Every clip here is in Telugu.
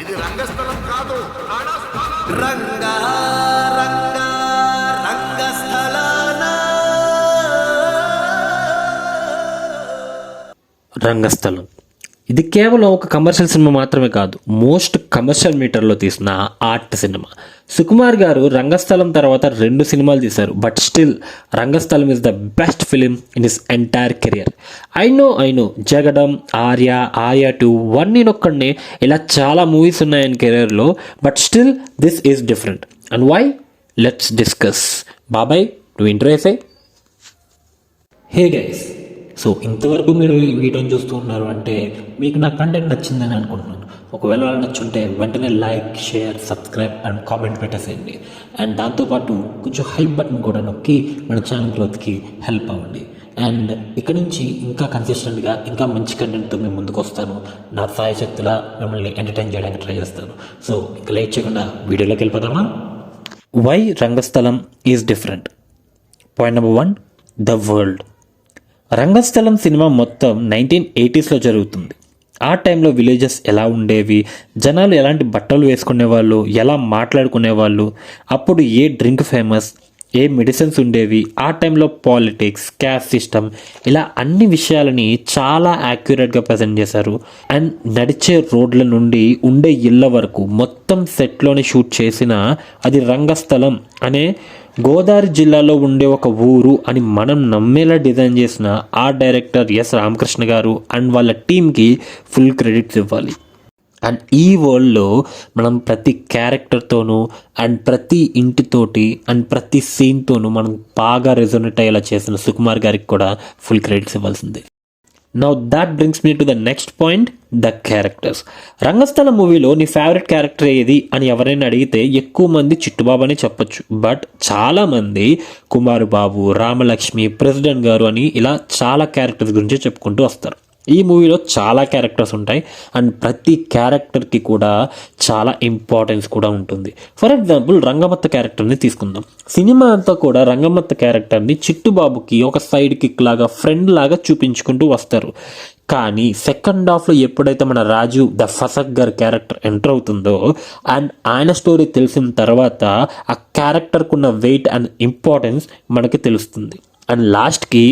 ఇది రంగస్థలం కాదు, రంగా రంగా రంగస్థలాన రంగస్థలం ఇది కేవలం ఒక కమర్షియల్ సినిమా మాత్రమే కాదు, మోస్ట్ కమర్షియల్ మీటర్లో తీసిన ఆర్ట్ సినిమా. సుకుమార్ గారు రంగస్థలం తర్వాత 2 సినిమాలు తీశారు, but still Rangasthalam is the best film in his entire career. I know Jagadam, Arya 2, one నేనొక్కడినే, ఇలా చాలా మూవీస్ ఉన్నాయి ఆయన కెరియర్లో, but still this is different. And why? Let's discuss. బాబాయ్, నువ్వు ఇంట్రో వేసాయి. హే గైస్, సో ఇంతవరకు మీరు ఈ వీడియోని చూస్తూ ఉన్నారు అంటే మీకు నా కంటెంట్ నచ్చిందని అనుకుంటున్నాను. ఒకవేళ నచ్చుంటే వెంటనే like, share, subscribe and comment పెట్టేసేయండి. అండ్ దాంతోపాటు కొంచెం హైప్ బటన్ కూడా నొక్కి మన ఛానల్ గ్రోత్కి హెల్ప్ అవ్వండి. అండ్ ఇక్కడ నుంచి ఇంకా కన్సిస్టెంట్గా ఇంకా మంచి కంటెంట్తో మేము ముందుకు వస్తాను. నా సాయశక్తిలా మిమ్మల్ని ఎంటర్టైన్ చేయడానికి ట్రై చేస్తాను. సో ఇంకా లేట్ చేయకుండా వీడియోలోకి వెళ్ళిపోతామా? Why Rangasthalam is different. Point number 1, the world. Rangasthalam cinema మొత్తం 1980sలో జరుగుతుంది. ఆ టైంలో విలేజెస్ ఎలా ఉండేవి, జనాలు ఎలాంటి బట్టలు వేసుకునేవాళ్ళు, ఎలా మాట్లాడుకునేవాళ్ళు, అప్పుడు ఏ డ్రింక్ ఫేమస్, ఏ మెడిసిన్స్ ఉండేవి, ఆ టైంలో పాలిటిక్స్, క్యాస్ట్ సిస్టమ్, ఇలా అన్ని విషయాలని చాలా యాక్యురేట్గా ప్రజెంట్ చేశారు. అండ్ నడిచే రోడ్ల నుండి ఉండే ఇళ్ళ వరకు మొత్తం సెట్లోనే షూట్ చేసిన అది రంగస్థలం అనే గోదావరి జిల్లాలో ఉండే ఒక ఊరు అని మనం నమ్మేలా డిజైన్ చేసిన ఆ డైరెక్టర్ ఎస్ రామకృష్ణ గారు అండ్ వాళ్ళ టీమ్కి ఫుల్ క్రెడిట్స్ ఇవ్వాలి. అండ్ ఈ వరల్డ్లో మనం ప్రతి క్యారెక్టర్తోనూ అండ్ ప్రతి ఇంటితోటి అండ్ ప్రతి సీన్తోనూ మనం బాగా రెజొనేట్ అయ్యేలా చేసిన సుకుమార్ గారికి కూడా ఫుల్ క్రెడిట్స్ ఇవ్వాల్సిందే. Now that brings me to the next point, the characters. Rangasthalam మూవీలో నీ ఫేవరెట్ క్యారెక్టర్ ఏది అని ఎవరైనా అడిగితే ఎక్కువ మంది చిట్టుబాబు అని చెప్పొచ్చు, బట్ చాలామంది కుమారు బాబు, రామలక్ష్మి, ప్రెసిడెంట్ గారు అని ఇలా చాలా క్యారెక్టర్స్ గురించి చెప్పుకుంటూ వస్తారు. ఈ మూవీలో చాలా క్యారెక్టర్స్ ఉంటాయి అండ్ ప్రతి క్యారెక్టర్కి కూడా చాలా ఇంపార్టెన్స్ కూడా ఉంటుంది. ఫర్ ఎగ్జాంపుల్ రంగమత్త క్యారెక్టర్ని తీసుకుందాం. సినిమా అంతా కూడా రంగమత్త క్యారెక్టర్ని చిట్టుబాబుకి ఒక సైడ్ కిక్ లాగా, ఫ్రెండ్ లాగా చూపించుకుంటూ వస్తారు. కానీ సెకండ్ హాఫ్లో ఎప్పుడైతే మన రాజు ద ఫసక్ గారి క్యారెక్టర్ ఎంటర్ అవుతుందో అండ్ ఆయన స్టోరీ తెలిసిన తర్వాత ఆ క్యారెక్టర్కున్న వెయిట్ అండ్ ఇంపార్టెన్స్ మనకి తెలుస్తుంది. అండ్ లాస్ట్కి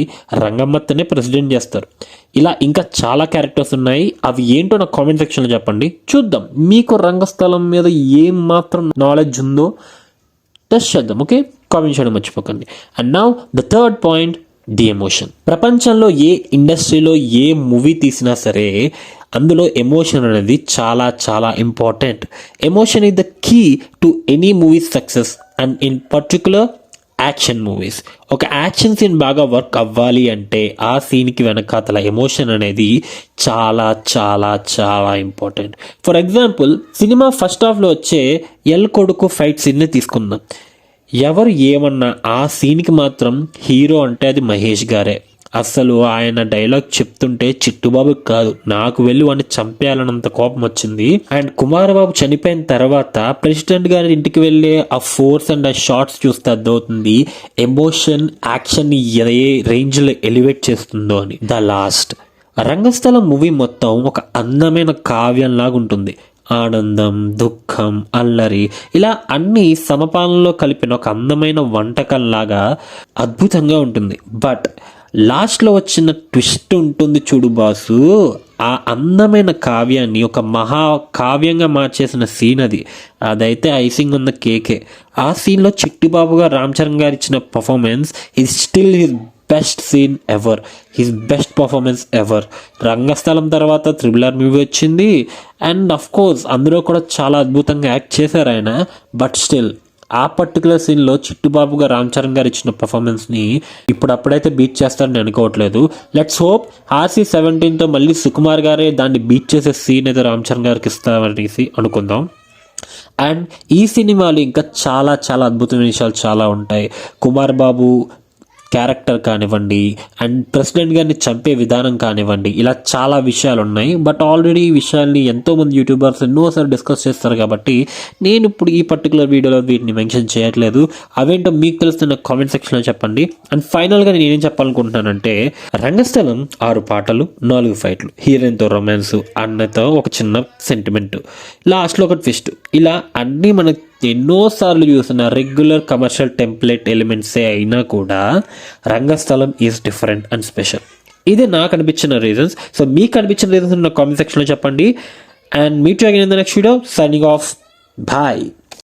రంగమ్మత్తనే ప్రెసిడెంట్ చేస్తారు. ఇలా ఇంకా చాలా క్యారెక్టర్స్ ఉన్నాయి. అవి ఏంటో నాకు కామెంట్ సెక్షన్లో చెప్పండి, చూద్దాం మీకు రంగస్థలం మీద ఏం మాత్రం నాలెడ్జ్ ఉందో టెస్ట్ చేద్దాం. ఓకే, కామెంట్ చేయడం మర్చిపోకండి. And now the third point, the emotion. ప్రపంచంలో ఏ ఇండస్ట్రీలో ఏ మూవీ తీసినా సరే అందులో ఎమోషన్ అనేది చాలా చాలా important. Emotion is the key to any movie success and in particular action movies. ఒక యాక్షన్ సీన్ బాగా వర్క్ అవ్వాలి అంటే ఆ సీన్కి వెనకాతల ఎమోషన్ అనేది చాలా చాలా చాలా important. For example cinema first హాఫ్లో వచ్చే ఎల్ కొడుకు ఫైట్ సీన్ని తీసుకుందాం. ఎవరు ఏమన్నా ఆ సీన్కి మాత్రం హీరో అంటే అది మహేష్ గారే. అసలు ఆయన డైలాగ్ చెప్తుంటే చిట్టుబాబుకి కాదు నాకు వెళ్ళి వాడిని చంపేయాలన్నంత కోపం వచ్చింది. అండ్ కుమార్ బాబు చనిపోయిన తర్వాత ప్రెసిడెంట్ గారి ఇంటికి వెళ్ళే ఆ ఫోర్స్ అండ్ ఆ షార్ట్స్ చూస్తే అర్థమవుతుంది ఎమోషన్ యాక్షన్ని ఏ రేంజ్లో ఎలివేట్ చేస్తుందో అని. ద లాస్ట్ రంగస్థలం మూవీ మొత్తం ఒక అందమైన కావ్యంలాగా ఉంటుంది. ఆనందం, దుఃఖం, అల్లరి ఇలా అన్ని సమపాలనలో కలిపిన ఒక అందమైన వంటకంలాగా అద్భుతంగా ఉంటుంది. బట్ లాస్ట్లో వచ్చిన ట్విస్ట్ ఉంటుంది చూడు బాసు, ఆ అందమైన కావ్యాన్ని ఒక మహా కావ్యంగా మార్చేసిన సీన్ అది. అదైతే ఐసింగ్ ఉన్న కేకే. ఆ సీన్లో చిట్టిబాబు గారు రామ్ చరణ్ గారు ఇచ్చిన performance is still his best scene ever, his best performance ever. Rangasthalam తర్వాత RRR మూవీ వచ్చింది అండ్ అఫ్ కోర్స్ అందులో కూడా చాలా అద్భుతంగా యాక్ట్ చేశారు ఆయన. బట్ స్టిల్ ఆ పర్టికులర్ సీన్లో చిట్టుబాబు గారు రామ్ చరణ్ గారు ఇచ్చిన పర్ఫార్మెన్స్ని అప్పుడైతే బీట్ చేస్తారని అనుకోవట్లేదు. లెట్స్ హోప్ RC-17తో మళ్ళీ సుకుమార్ గారే దాన్ని బీట్ చేసే సీన్ అయితే రామ్ చరణ్ గారికి ఇస్తారనేసి అనుకుందాం. అండ్ ఈ సినిమాలో ఇంకా చాలా చాలా అద్భుతమైన విషయాలు చాలా ఉంటాయి. కుమార్ బాబు క్యారెక్టర్ కానివ్వండి అండ్ ప్రెసిడెంట్ గారిని చంపే విధానం కానివ్వండి, ఇలా చాలా విషయాలు ఉన్నాయి. బట్ ఆల్రెడీ ఈ విషయాల్ని ఎంతోమంది యూట్యూబర్స్ ఎన్నోసార్లు డిస్కస్ చేస్తారు కాబట్టి నేను ఇప్పుడు ఈ పర్టికులర్ వీడియోలో వీటిని మెన్షన్ చేయట్లేదు. అవేంటో మీకు తెలుస్తున్న కామెంట్ సెక్షన్లో చెప్పండి. అండ్ ఫైనల్గా నేను ఏం చెప్పాలనుకుంటున్నానంటే, రంగస్థలం 6 పాటలు 4 ఫైట్లు, హీరోయిన్తో రొమాన్స్, అన్నతో ఒక చిన్న సెంటిమెంట్, లాస్ట్లో ఒక ట్విస్ట్, ఇలా అన్నీ మనకు ఎన్నోసార్లు చూసిన రెగ్యులర్ కమర్షియల్ టెంప్లెట్ ఎలిమెంట్సే అయినా కూడా రంగస్థలం ఈజ్ డిఫరెంట్ అండ్ స్పెషల్. ఇది నాకు అనిపించిన రీజన్స్. సో మీకు అనిపించిన రీజన్స్ నా కామెంట్ సెక్షన్లో చెప్పండి. And meet you again in the next video. Signing off. Bye.